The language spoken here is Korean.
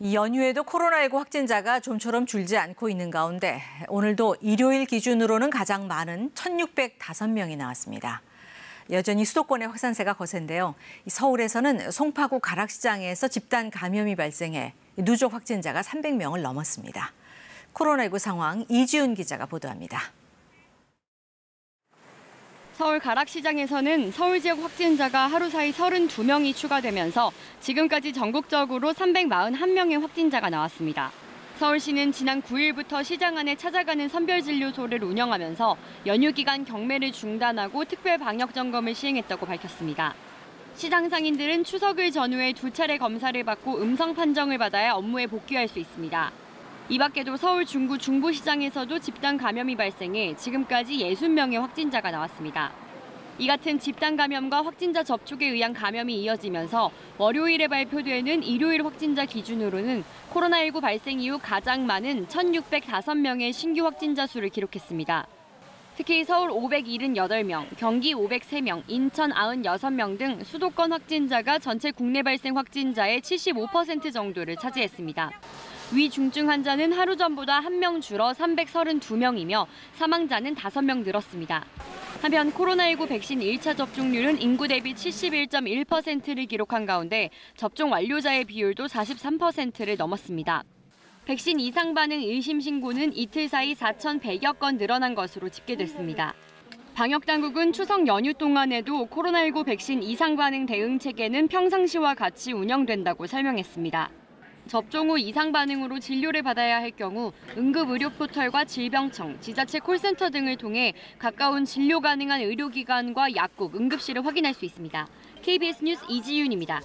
이 연휴에도 코로나19 확진자가 좀처럼 줄지 않고 있는 가운데 오늘도 일요일 기준으로는 가장 많은 1,605명이 나왔습니다. 여전히 수도권의 확산세가 거센데요. 서울에서는 송파구 가락시장에서 집단 감염이 발생해 누적 확진자가 300명을 넘었습니다. 코로나19 상황 이지훈 기자가 보도합니다. 서울 가락시장에서는 서울 지역 확진자가 하루 사이 32명이 추가되면서 지금까지 전국적으로 341명의 확진자가 나왔습니다. 서울시는 지난 9일부터 시장 안에 찾아가는 선별진료소를 운영하면서 연휴 기간 경매를 중단하고 특별 방역 점검을 시행했다고 밝혔습니다. 시장 상인들은 추석을 전후해 2차례 검사를 받고 음성 판정을 받아야 업무에 복귀할 수 있습니다. 이 밖에도 서울 중구 중부시장에서도 집단 감염이 발생해 지금까지 60명의 확진자가 나왔습니다. 이 같은 집단 감염과 확진자 접촉에 의한 감염이 이어지면서 월요일에 발표되는 일요일 확진자 기준으로는 코로나19 발생 이후 가장 많은 1,605명의 신규 확진자 수를 기록했습니다. 특히 서울 578명, 경기 503명, 인천 96명 등 수도권 확진자가 전체 국내 발생 확진자의 75% 정도를 차지했습니다. 위중증 환자는 하루 전보다 1명 줄어 332명이며 사망자는 5명 늘었습니다. 한편 코로나19 백신 1차 접종률은 인구 대비 71.1%를 기록한 가운데 접종 완료자의 비율도 43%를 넘었습니다. 백신 이상 반응 의심 신고는 이틀 사이 4,100여 건 늘어난 것으로 집계됐습니다. 방역당국은 추석 연휴 동안에도 코로나19 백신 이상 반응 대응 체계는 평상시와 같이 운영된다고 설명했습니다. 접종 후 이상 반응으로 진료를 받아야 할 경우 응급의료 포털과 질병청, 지자체 콜센터 등을 통해 가까운 진료 가능한 의료기관과 약국, 응급실을 확인할 수 있습니다. KBS 뉴스 이지윤입니다.